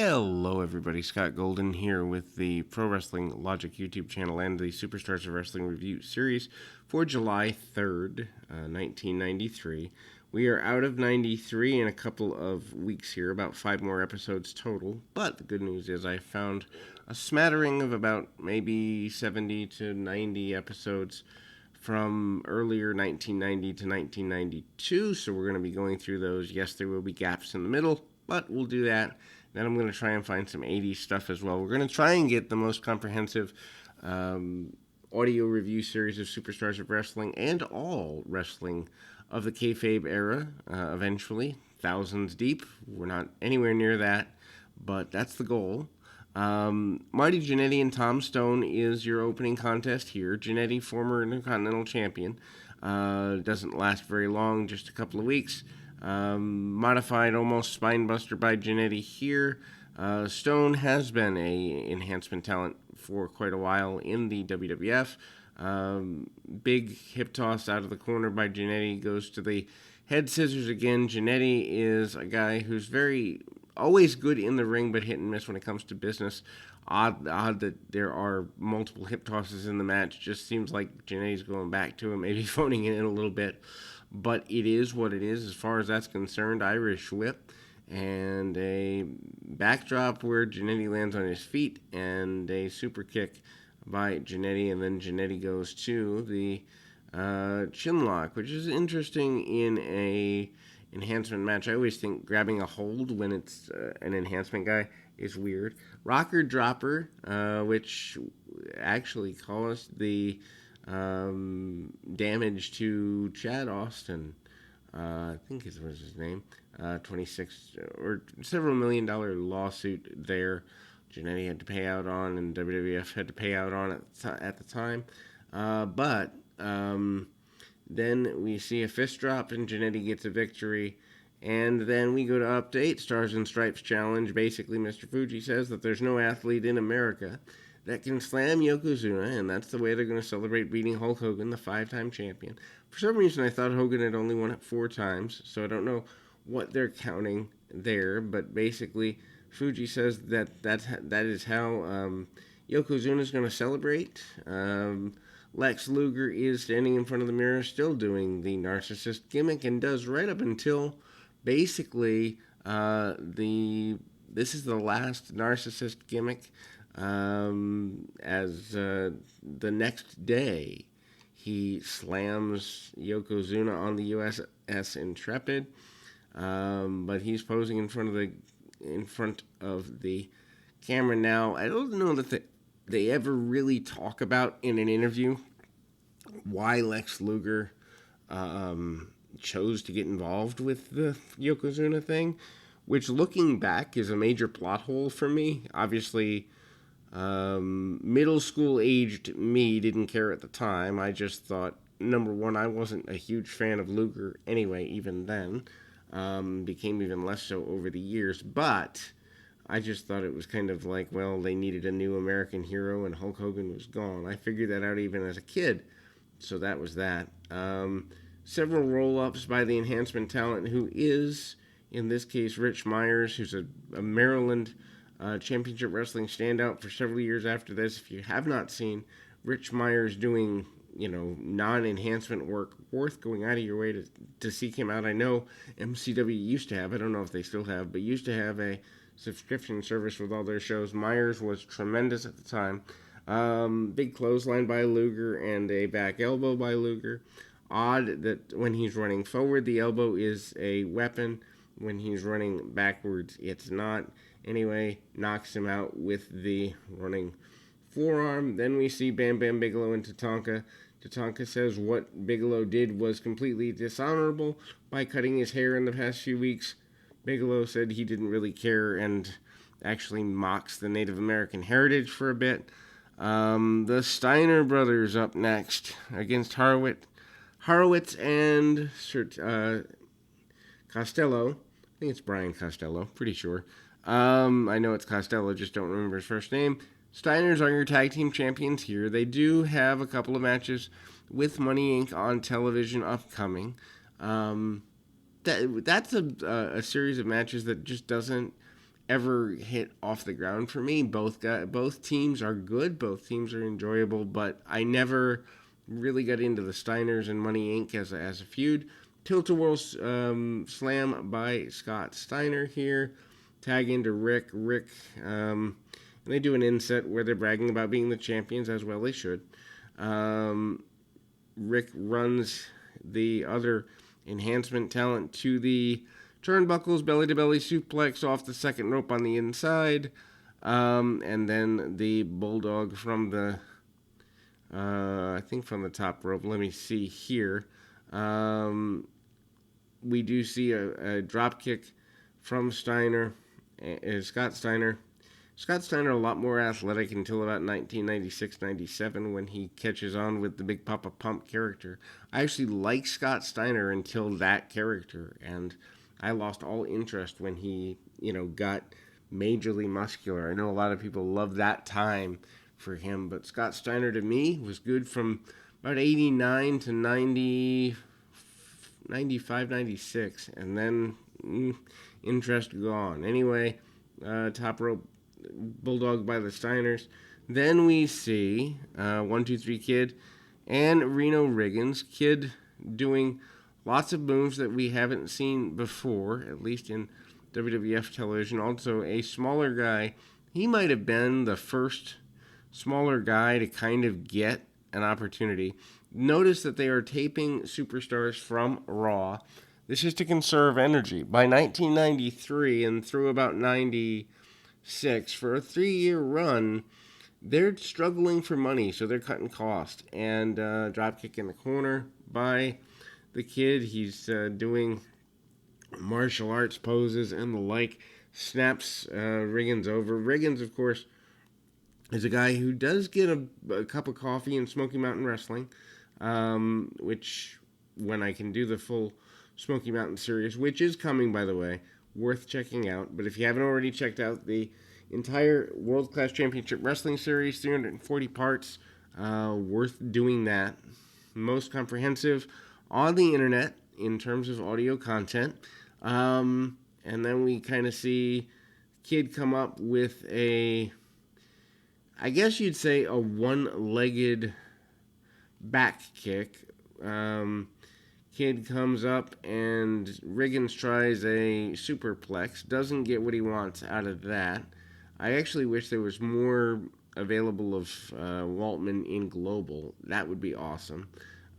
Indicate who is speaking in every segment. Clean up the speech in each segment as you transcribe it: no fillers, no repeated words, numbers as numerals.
Speaker 1: Hello, everybody. Scott Golden here with the Pro Wrestling Logic YouTube channel and the Superstars of Wrestling Review series for July 3rd, 1993. We are out of 93 in a couple of weeks here, about 5 more episodes total. But the good news is I found a smattering of about maybe 70 to 90 episodes from earlier 1990 to 1992. So we're going to be going through those. Yes, there will be gaps in the middle, but we'll do that. Then I'm going to try and find some 80s stuff as well. We're going to try and get the most comprehensive audio review series of Superstars of Wrestling and all wrestling of the kayfabe era eventually. Thousands deep. We're not anywhere near that, but that's the goal. Marty Jannetty and Tom Stone is your opening contest here. Jannetty, former Intercontinental Champion. Doesn't last very long, just a couple of weeks. Modified almost spinebuster by Jannetty here. Stone has been a enhancement talent for quite a while in the WWF. Big hip toss out of the corner by Jannetty, goes to the head scissors again. Jannetty is a guy who's always good in the ring, but hit and miss when it comes to business. Odd that there are multiple hip tosses in the match. Just seems like Jannetty's going back to him, maybe phoning it in a little bit. But it is what it is as far as that's concerned. Irish whip and a backdrop where Jannetty lands on his feet and a super kick by Jannetty. And then Jannetty goes to the chin lock, which is interesting in a enhancement match. I always think grabbing a hold when it's an enhancement guy is weird. Rocker dropper, which actually caused the damage to Chad Austin, I think was his name, 26 or several $1 million lawsuit there. Jannetty had to pay out on, and WWF had to pay out on at the time. But then we see a fist drop, and Jannetty gets a victory. And then we go to update, Stars and Stripes Challenge. Basically, Mr. Fuji says that there's no athlete in America that can slam Yokozuna, and that's the way they're going to celebrate beating Hulk Hogan, the 5-time champion. For some reason, I thought Hogan had only won it 4 times, so I don't know what they're counting there, but basically, Fuji says that is how Yokozuna is going to celebrate. Lex Luger is standing in front of the mirror, still doing the narcissist gimmick, and does right up until basically this is the last narcissist gimmick. As the next day, he slams Yokozuna on the USS Intrepid, but he's posing in front of the camera now. I don't know that they ever really talk about in an interview why Lex Luger chose to get involved with the Yokozuna thing, which looking back is a major plot hole for me. Obviously, middle school aged me didn't care at the time. I just thought, number one, I wasn't a huge fan of Luger anyway, even then. Became even less so over the years, but I just thought it was kind of like, well, they needed a new American hero and Hulk Hogan was gone. I figured that out even as a kid, so that was that. Several roll-ups by the enhancement talent, who is, in this case, Rich Myers, who's a Maryland Championship Wrestling standout for several years after this. If you have not seen Rich Myers doing, non-enhancement work, worth going out of your way to seek him out. I know MCW used to have, I don't know if they still have, but used to have a subscription service with all their shows. Myers was tremendous at the time. Big clothesline by Luger and a back elbow by Luger. Odd that when he's running forward, the elbow is a weapon. When he's running backwards, it's not. Anyway, knocks him out with the running forearm. Then we see Bam Bam Bigelow and Tatanka. Tatanka says what Bigelow did was completely dishonorable by cutting his hair in the past few weeks. Bigelow said he didn't really care and actually mocks the Native American heritage for a bit. The Steiner Brothers up next against Horowitz and Costello. I think it's Brian Costello, pretty sure. I know it's Costello, just don't remember his first name. Steiners are your tag team champions here. They do have a couple of matches with Money Inc. on television upcoming. That's a series of matches that just doesn't ever hit off the ground for me. Both teams are good, both teams are enjoyable, but I never really got into the Steiners and Money Inc. as a feud. Tilt-a-whirl slam by Scott Steiner here. Tag into Rick. And they do an inset where they're bragging about being the champions, as well they should. Rick runs the other enhancement talent to the turnbuckles, belly-to-belly suplex off the second rope on the inside. And then the bulldog from the, I think from the top rope. Let me see here. We do see a drop kick from Steiner, Scott Steiner. Scott Steiner, a lot more athletic until about 1996-97 when he catches on with the Big Papa Pump character. I actually liked Scott Steiner until that character, and I lost all interest when he, got majorly muscular. I know a lot of people love that time for him, but Scott Steiner to me was good from about 89 to 95, 96, and then interest gone. Anyway, top rope bulldog by the Steiners. Then we see 1-2-3 Kid and Reno Riggins. Kid doing lots of moves that we haven't seen before, at least in WWF television. Also, a smaller guy. He might have been the first smaller guy to kind of get an opportunity. Notice that they are taping superstars from Raw. This is to conserve energy. By 1993 and through about 96, for a 3-year run, they're struggling for money, so they're cutting cost. And dropkick in the corner by the Kid. He's doing martial arts poses and the like. Snaps Riggins over. Riggins, of course, is a guy who does get a cup of coffee in Smoky Mountain Wrestling, which, when I can do the full Smoky Mountain series, which is coming, by the way, worth checking out. But if you haven't already checked out the entire World Class Championship Wrestling Series, 340 parts, worth doing that. Most comprehensive on the internet in terms of audio content. And then we kind of see Kid come up with I guess you'd say a one-legged back kick. Kid comes up and Riggins tries a superplex. Doesn't get what he wants out of that. I actually wish there was more available of Waltman in Global. That would be awesome.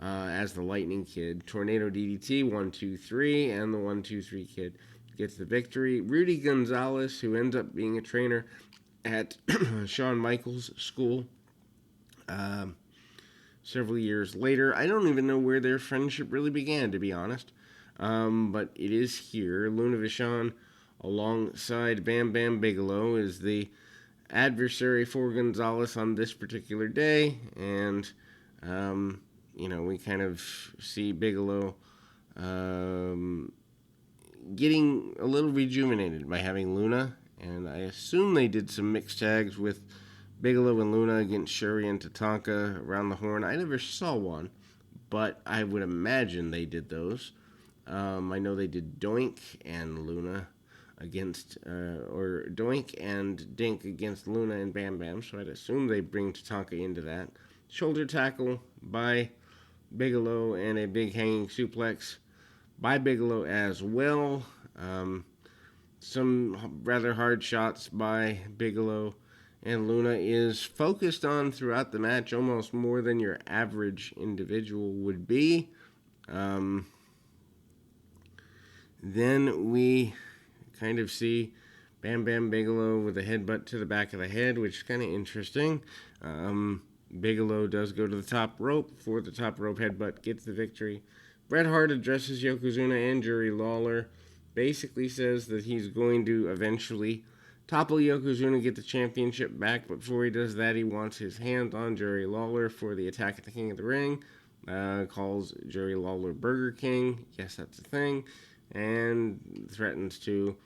Speaker 1: As the Lightning Kid. Tornado DDT, 1-2-3, and the 1-2-3 Kid gets the victory. Rudy Gonzalez, who ends up being a trainer at Shawn Michaels' school several years later. I don't even know where their friendship really began, to be honest. But it is here. Luna Vachon, alongside Bam Bam Bigelow, is the adversary for Gonzalez on this particular day. And, we kind of see Bigelow getting a little rejuvenated by having Luna. And I assume they did some mixed tags with Bigelow and Luna against Sherry and Tatanka around the horn. I never saw one, but I would imagine they did those. I know they did Doink and Luna against, or Doink and Dink against Luna and Bam Bam, so I'd assume they bring Tatanka into that. Shoulder tackle by Bigelow and a big hanging suplex by Bigelow as well. Some rather hard shots by Bigelow, and Luna is focused on throughout the match almost more than your average individual would be. Then we kind of see Bam Bam Bigelow with a headbutt to the back of the head, which is kind of interesting. Bigelow does go to the top rope for the top rope headbutt, gets the victory. Bret Hart addresses Yokozuna and Jerry Lawler. Basically says that he's going to eventually topple Yokozuna, get the championship back, but before he does that, he wants his hands on Jerry Lawler for the attack at the King of the Ring. Calls Jerry Lawler Burger King. Yes, that's a thing. And threatens to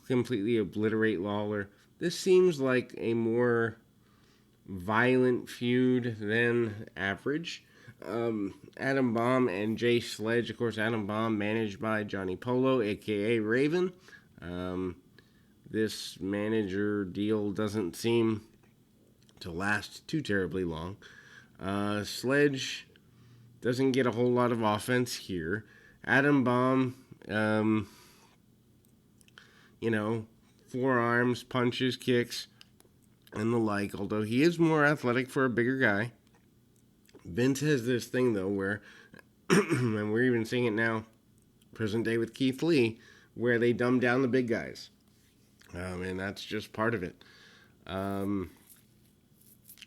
Speaker 1: completely obliterate Lawler. This seems like a more violent feud than average. Adam Bomb and Jay Sledge. Of course, Adam Bomb managed by Johnny Polo, a.k.a. Raven. this manager deal doesn't seem to last too terribly long. Sledge doesn't get a whole lot of offense here. Adam Bomb, forearms, punches, kicks, and the like, although he is more athletic for a bigger guy. Vince has this thing, though, where, and we're even seeing it now, present day with Keith Lee, where they dumb down the big guys. And that's just part of it.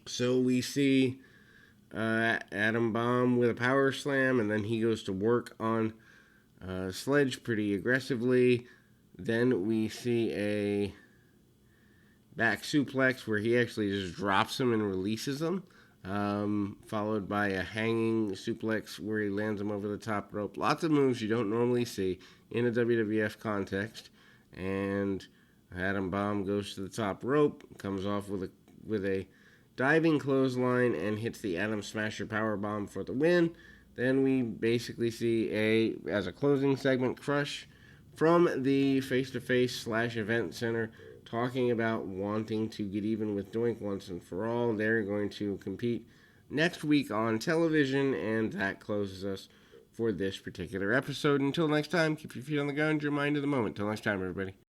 Speaker 1: So we see Adam Bomb with a power slam, and then he goes to work on Sledge pretty aggressively. Then we see a back suplex where he actually just drops him and releases him, followed by a hanging suplex where he lands him over the top rope. Lots of moves you don't normally see in a WWF context. And Adam Bomb goes to the top rope, comes off with a diving clothesline, and hits the Atom Smasher Powerbomb for the win. Then we basically see as a closing segment, Crush from the face-to-face / event center talking about wanting to get even with Doink once and for all. They're going to compete next week on television, and that closes us for this particular episode. Until next time, keep your feet on the ground, your mind in the moment. Until next time, everybody.